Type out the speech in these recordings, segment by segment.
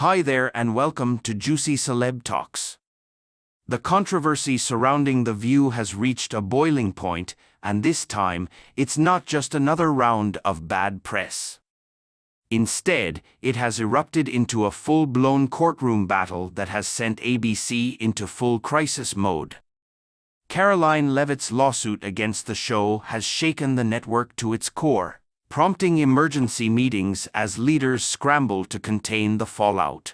Hi there and welcome to Juicy Celeb Talks. The controversy surrounding The View has reached a boiling point, and this time, it's not just another round of bad press. Instead, it has erupted into a full-blown courtroom battle that has sent ABC into full crisis mode. Caroline Levitt's lawsuit against the show has shaken the network to its core, prompting emergency meetings as leaders scramble to contain the fallout.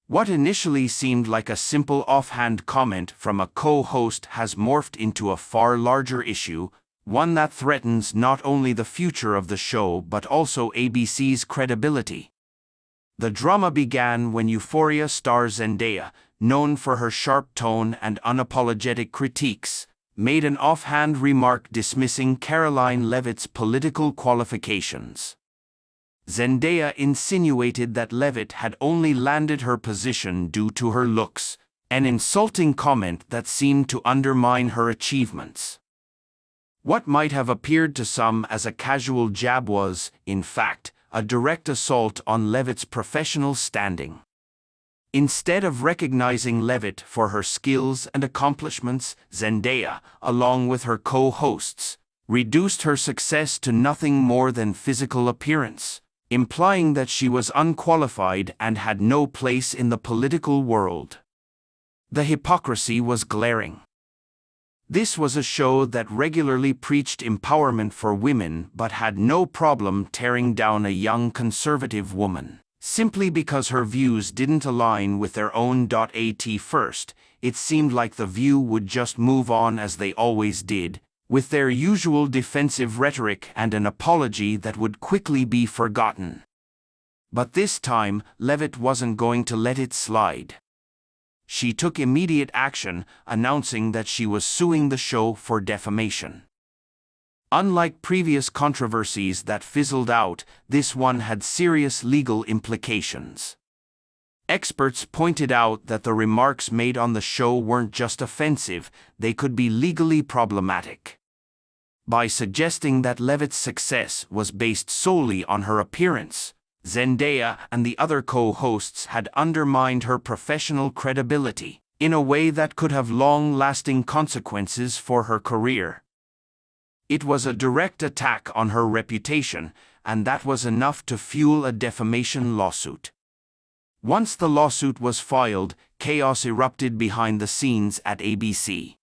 What initially seemed like a simple offhand comment from a co-host has morphed into a far larger issue, one that threatens not only the future of the show but also ABC's credibility. The drama began when Euphoria star Zendaya, known for her sharp tone and unapologetic critiques, made an offhand remark dismissing Caroline Levitt's political qualifications. Zendaya insinuated that Levitt had only landed her position due to her looks, an insulting comment that seemed to undermine her achievements. What might have appeared to some as a casual jab was, in fact, a direct assault on Levitt's professional standing. Instead of recognizing Levitt for her skills and accomplishments, Zendaya, along with her co-hosts, reduced her success to nothing more than physical appearance, implying that she was unqualified and had no place in the political world. The hypocrisy was glaring. This was a show that regularly preached empowerment for women but had no problem tearing down a young conservative woman. Simply because her views didn't align with their own. At first, it seemed like The View would just move on as they always did, with their usual defensive rhetoric and an apology that would quickly be forgotten. But this time, Levitt wasn't going to let it slide. She took immediate action, announcing that she was suing the show for defamation. Unlike previous controversies that fizzled out, this one had serious legal implications. Experts pointed out that the remarks made on the show weren't just offensive, they could be legally problematic. By suggesting that Levitt's success was based solely on her appearance, Zendaya and the other co-hosts had undermined her professional credibility in a way that could have long-lasting consequences for her career. It was a direct attack on her reputation, and that was enough to fuel a defamation lawsuit. Once the lawsuit was filed, chaos erupted behind the scenes at ABC.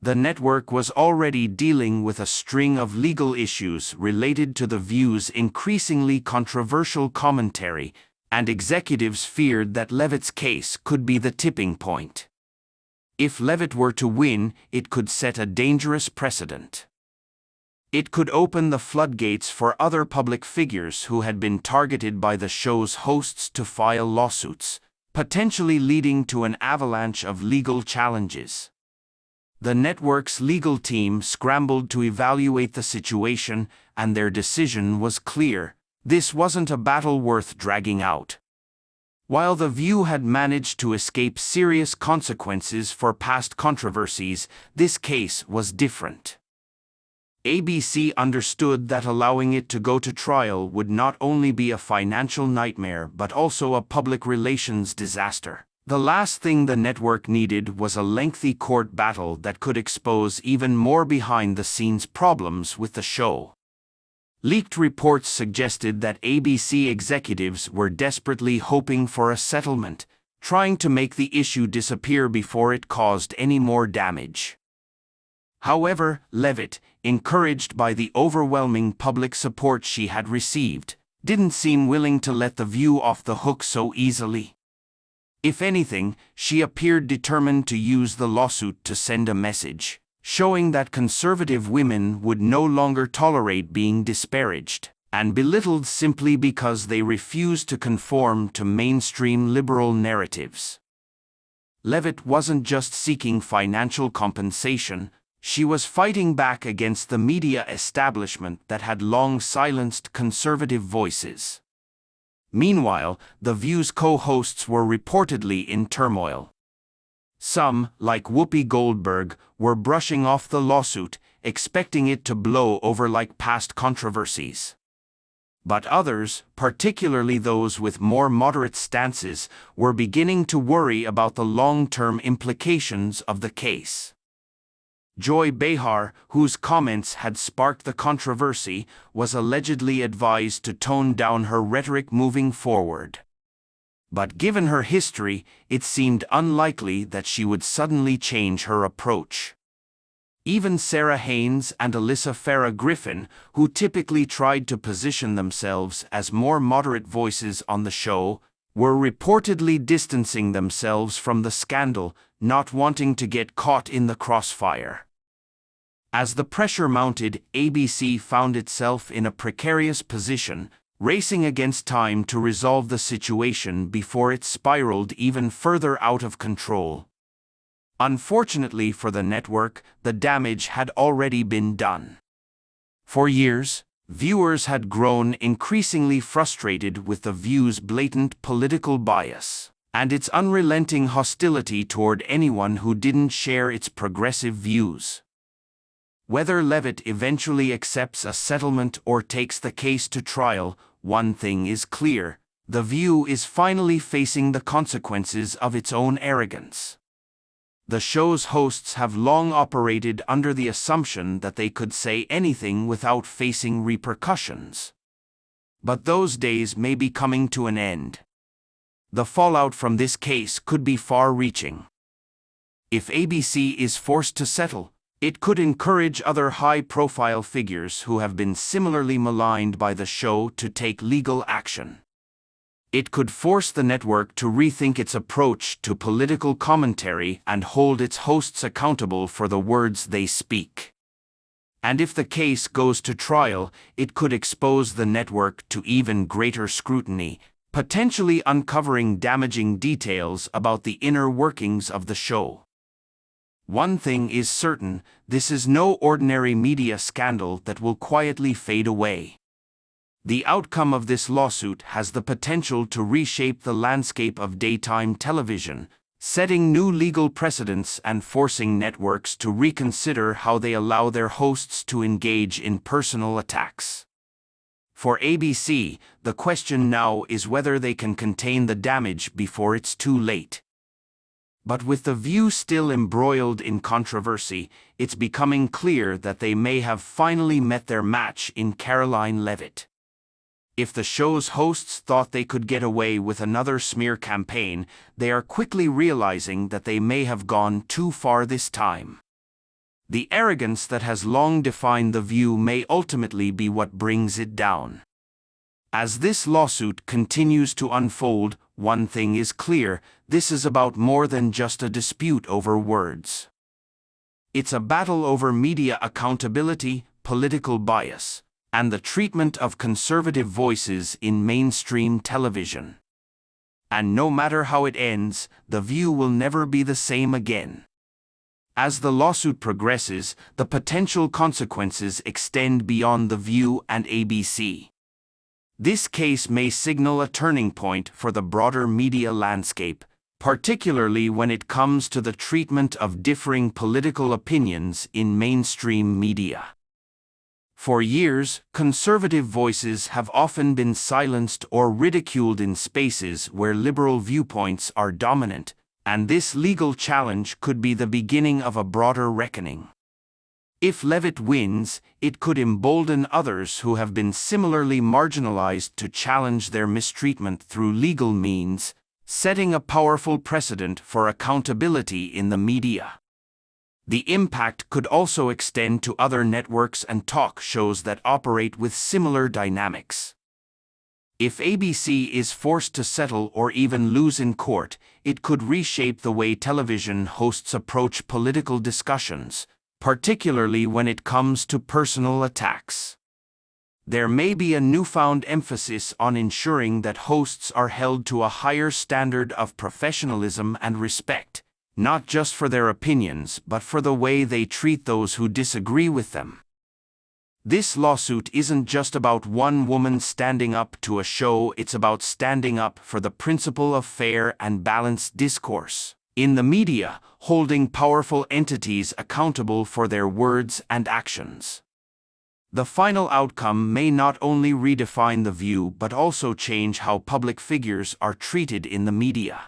The network was already dealing with a string of legal issues related to The View's increasingly controversial commentary, and executives feared that Levitt's case could be the tipping point. If Levitt were to win, it could set a dangerous precedent. It could open the floodgates for other public figures who had been targeted by the show's hosts to file lawsuits, potentially leading to an avalanche of legal challenges. The network's legal team scrambled to evaluate the situation, and their decision was clear: this wasn't a battle worth dragging out. While The View had managed to escape serious consequences for past controversies, this case was different. ABC understood that allowing it to go to trial would not only be a financial nightmare but also a public relations disaster. The last thing the network needed was a lengthy court battle that could expose even more behind-the-scenes problems with the show. Leaked reports suggested that ABC executives were desperately hoping for a settlement, trying to make the issue disappear before it caused any more damage. However, Levitt, encouraged by the overwhelming public support she had received, didn't seem willing to let The View off the hook so easily. If anything, she appeared determined to use the lawsuit to send a message, showing that conservative women would no longer tolerate being disparaged and belittled simply because they refused to conform to mainstream liberal narratives. Levitt wasn't just seeking financial compensation. She was fighting back against the media establishment that had long silenced conservative voices. Meanwhile, The View's co-hosts were reportedly in turmoil. Some, like Whoopi Goldberg, were brushing off the lawsuit, expecting it to blow over like past controversies. But others, particularly those with more moderate stances, were beginning to worry about the long-term implications of the case. Joy Behar, whose comments had sparked the controversy, was allegedly advised to tone down her rhetoric moving forward. But given her history, it seemed unlikely that she would suddenly change her approach. Even Sarah Haynes and Alyssa Farah Griffin, who typically tried to position themselves as more moderate voices on the show, were reportedly distancing themselves from the scandal, not wanting to get caught in the crossfire. As the pressure mounted, ABC found itself in a precarious position, racing against time to resolve the situation before it spiraled even further out of control. Unfortunately for the network, the damage had already been done. For years, viewers had grown increasingly frustrated with The View's blatant political bias and its unrelenting hostility toward anyone who didn't share its progressive views. Whether Levitt eventually accepts a settlement or takes the case to trial, one thing is clear: The View is finally facing the consequences of its own arrogance. The show's hosts have long operated under the assumption that they could say anything without facing repercussions. But those days may be coming to an end. The fallout from this case could be far-reaching. If ABC is forced to settle, it could encourage other high-profile figures who have been similarly maligned by the show to take legal action. It could force the network to rethink its approach to political commentary and hold its hosts accountable for the words they speak. And if the case goes to trial, it could expose the network to even greater scrutiny, potentially uncovering damaging details about the inner workings of the show. One thing is certain: this is no ordinary media scandal that will quietly fade away. The outcome of this lawsuit has the potential to reshape the landscape of daytime television, setting new legal precedents and forcing networks to reconsider how they allow their hosts to engage in personal attacks. For ABC, the question now is whether they can contain the damage before it's too late. But with The View still embroiled in controversy, it's becoming clear that they may have finally met their match in Caroline Levitt. If the show's hosts thought they could get away with another smear campaign, they are quickly realizing that they may have gone too far this time. The arrogance that has long defined The View may ultimately be what brings it down. As this lawsuit continues to unfold, one thing is clear: this is about more than just a dispute over words. It's a battle over media accountability, political bias, and the treatment of conservative voices in mainstream television. And no matter how it ends, The View will never be the same again. As the lawsuit progresses, the potential consequences extend beyond The View and ABC. This case may signal a turning point for the broader media landscape, particularly when it comes to the treatment of differing political opinions in mainstream media. For years, conservative voices have often been silenced or ridiculed in spaces where liberal viewpoints are dominant, and this legal challenge could be the beginning of a broader reckoning. If Levitt wins, it could embolden others who have been similarly marginalized to challenge their mistreatment through legal means, setting a powerful precedent for accountability in the media. The impact could also extend to other networks and talk shows that operate with similar dynamics. If ABC is forced to settle or even lose in court, it could reshape the way television hosts approach political discussions, particularly when it comes to personal attacks. There may be a newfound emphasis on ensuring that hosts are held to a higher standard of professionalism and respect, not just for their opinions but for the way they treat those who disagree with them. This lawsuit isn't just about one woman standing up to a show, it's about standing up for the principle of fair and balanced discourse in the media, holding powerful entities accountable for their words and actions. The final outcome may not only redefine the view but also change how public figures are treated in the media.